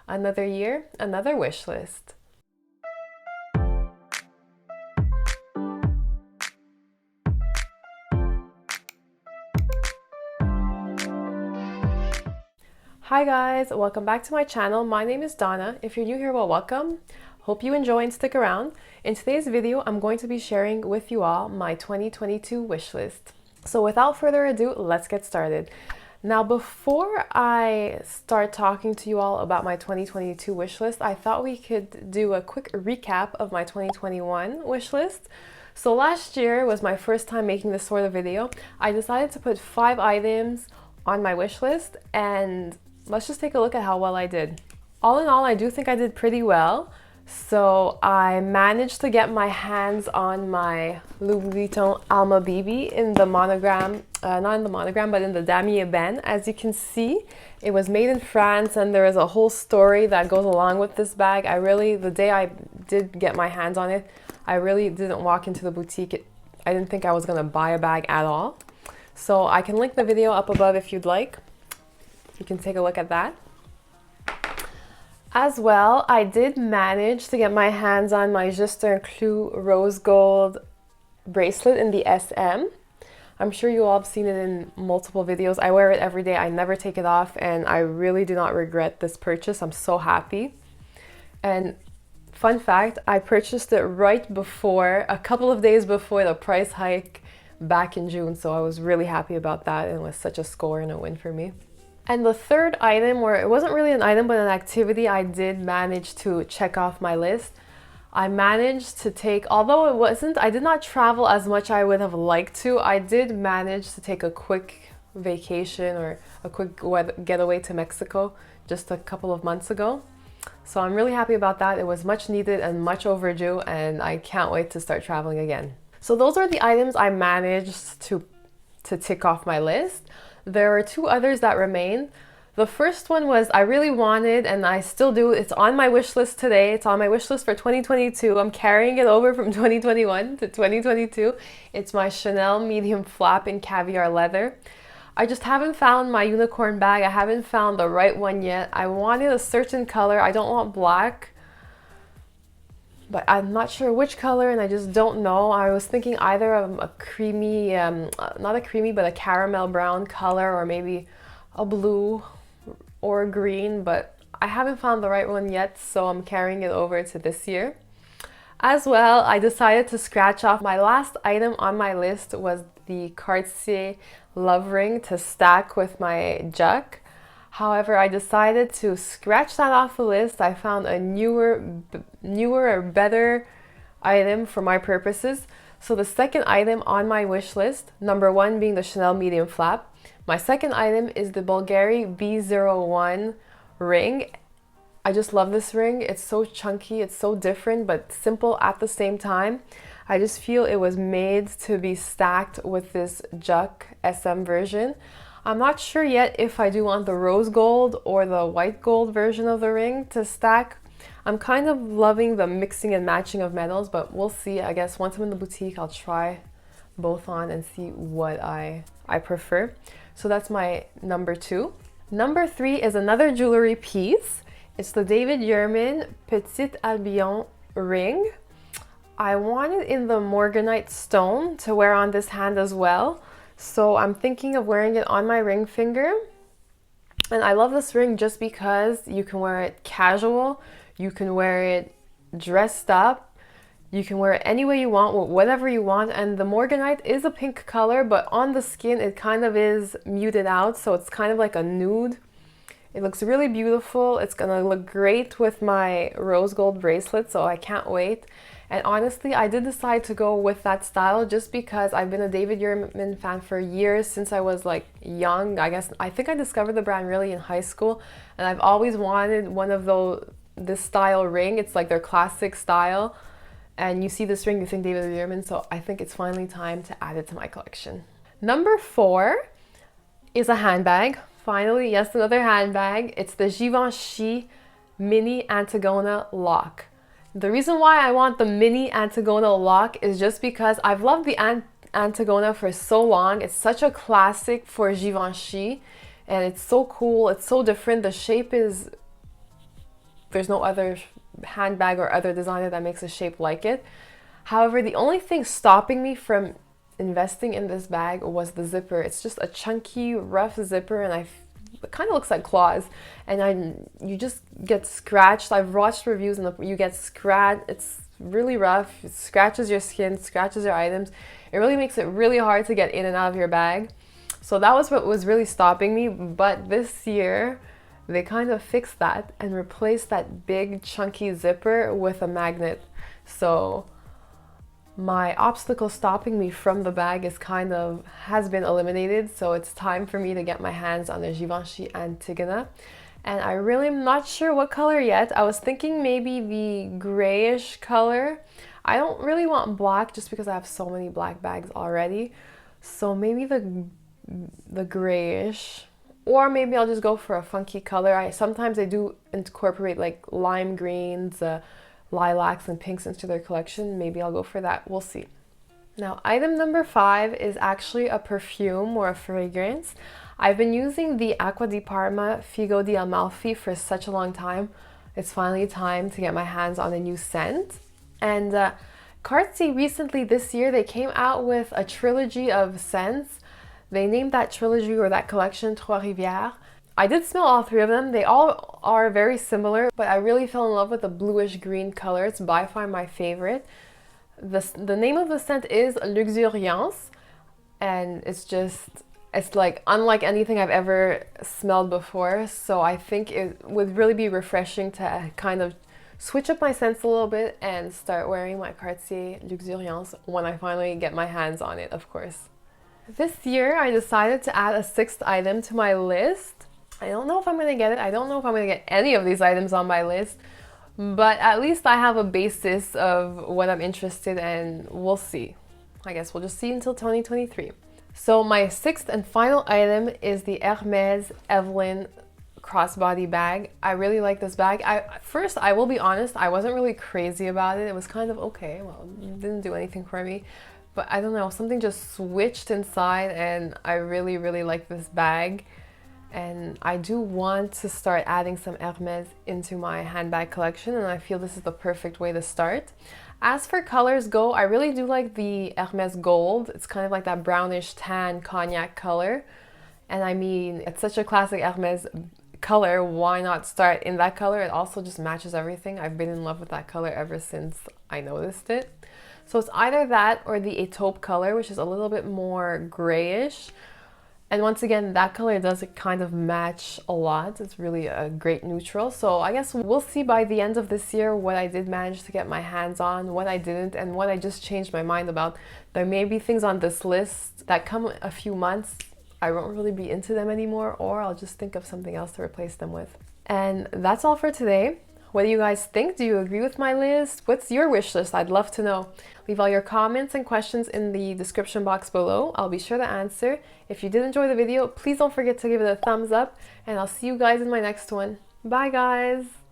Another year, another wish list. Hi guys, welcome back to my channel. My name is Donna. If you're new here, well, welcome. Hope you enjoy and stick around. In today's video, I'm going to be sharing with you all my 2022 wish list. So without further ado, let's get started. Now, before I start talking to you all about my 2022 wish list, I thought we could do a quick recap of my 2021 wish list. So last year was my first time making this sort of video. I decided to put 5 items on my wish list, and let's just take a look at how well I did. All in all, I do think I did pretty well. So I managed to get my hands on my Louis Vuitton Alma BB in the monogram, not in the monogram, but in the Damier Ebene. As you can see, it was made in France, and there is a whole story that goes along with this bag. The day I did get my hands on it, I really didn't walk into the boutique. I didn't think I was gonna buy a bag at all. So I can link the video up above if you'd like. You can take a look at that. As well, I did manage to get my hands on my Juste Clou rose gold bracelet in the SM. I'm sure you all have seen it in multiple videos. I wear it every day. I never take it off, and I really do not regret this purchase. I'm so happy. And fun fact, I purchased it right before, a couple of days before the price hike back in June. So I was really happy about that, and it was such a score and a win for me. And the third item, or it wasn't really an item, but an activity I did manage to check off my list. I managed to take, although I did not travel as much I would have liked to, I did manage to take a quick vacation or a quick getaway to Mexico just a couple of months ago. So I'm really happy about that. It was much needed and much overdue, and I can't wait to start traveling again. So those are the items I managed to tick off my list. There are 2 others that remain. The first one was I really wanted, and I still do, it's on my wish list today. It's on my wish list for 2022. I'm carrying it over from 2021 to 2022. It's my Chanel medium flap in caviar leather. I just haven't found my unicorn bag. I haven't found the right one yet. I wanted a certain color. I don't want black, but I'm not sure which color, and I just don't know. I was thinking either of a creamy, not a creamy, but a caramel brown color, or maybe a blue or a green, but I haven't found the right one yet, so I'm carrying it over to this year. As well, I decided to scratch off my last item on my list was the Cartier love ring to stack with my Juck. However, I decided to scratch that off the list. I found a newer or better item for my purposes. So the second item on my wish list, number 1 being the Chanel medium flap. My second item is the Bulgari B01 ring. I just love this ring. It's so chunky, it's so different, but simple at the same time. I just feel it was made to be stacked with this Juck SM version. I'm not sure yet if I do want the rose gold or the white gold version of the ring to stack. I'm kind of loving the mixing and matching of metals, but we'll see. I guess once I'm in the boutique, I'll try both on and see what I prefer. So that's my number 2. Number 3 is another jewelry piece. It's the David Yurman Petit Albion ring. I want it in the Morganite stone to wear on this hand as well. So I'm thinking of wearing it on my ring finger. And I love this ring just because you can wear it casual, you can wear it dressed up, you can wear it any way you want, whatever you want. And the Morganite is a pink color, but on the skin it kind of is muted out, so it's kind of like a nude. It looks really beautiful. It's gonna look great with my rose gold bracelet, so I can't wait. And honestly, I did decide to go with that style just because I've been a David Yurman fan for years, since I was like young. I think I discovered the brand really in high school, and I've always wanted one of this style ring. It's like their classic style, and you see this ring, you think David Yurman, so I think it's finally time to add it to my collection. Number 4 is a handbag. Finally, yes, another handbag. It's the Givenchy Mini Antigona Lock. The reason why I want the Mini Antigona Lock is just because I've loved the Antigona for so long. It's such a classic for Givenchy, and it's so cool. It's so different. The shape is there's no other handbag or other designer that makes a shape like it. However, the only thing stopping me from investing in this bag was the zipper. It's just a chunky, rough zipper, and it kind of looks like claws, and you just get scratched. I've watched reviews and you get scratched. It's really rough. It scratches your skin, scratches your items. It really makes it really hard to get in and out of your bag. So that was what was really stopping me. But this year, they kind of fixed that and replaced that big chunky zipper with a magnet. So my obstacle stopping me from the bag has been eliminated. So it's time for me to get my hands on the Givenchy Antigona. And I really am not sure what color yet. I was thinking maybe the grayish color. I don't really want black just because I have so many black bags already. So maybe the grayish, or maybe I'll just go for a funky color. Sometimes they do incorporate like lime greens, lilacs and pinks into their collection. Maybe I'll go for that. We'll see. Now, item number 5 is actually a perfume or a fragrance. I've been using the Acqua di Parma Figo di Amalfi for such a long time. It's finally time to get my hands on a new scent. And Cartier recently this year, they came out with a trilogy of scents. They named that trilogy or that collection Trois Rivières. I did smell all 3 of them. They all are very similar, but I really fell in love with the bluish green color. It's by far my favorite. The name of the scent is Luxuriance, and it's like unlike anything I've ever smelled before. So I think it would really be refreshing to kind of switch up my scents a little bit and start wearing my Cartier Luxuriance when I finally get my hands on it, of course. This year I decided to add a 6th item to my list. I don't know if I'm going to get it. I don't know if I'm going to get any of these items on my list. But at least I have a basis of what I'm interested in. We'll see. I guess we'll just see until 2023. So my 6th and final item is the Hermes Evelyn crossbody bag. I really like this bag. First, I will be honest, I wasn't really crazy about it. It was kind of okay. Well, it didn't do anything for me. But I don't know, something just switched inside and I really, really like this bag. And I do want to start adding some Hermes into my handbag collection, and I feel this is the perfect way to start. As for colors go, I really do like the Hermes Gold. It's kind of like that brownish tan cognac color. And I mean, it's such a classic Hermes color. Why not start in that color? It also just matches everything. I've been in love with that color ever since I noticed it. So it's either that or the taupe color, which is a little bit more grayish. And once again, that color does kind of match a lot. It's really a great neutral. So I guess we'll see by the end of this year what I did manage to get my hands on, what I didn't, and what I just changed my mind about. There may be things on this list that come a few months, I won't really be into them anymore, or I'll just think of something else to replace them with. And that's all for today. What do you guys think? Do you agree with my list? What's your wish list? I'd love to know. Leave all your comments and questions in the description box below. I'll be sure to answer. If you did enjoy the video, please don't forget to give it a thumbs up, and I'll see you guys in my next one. Bye guys!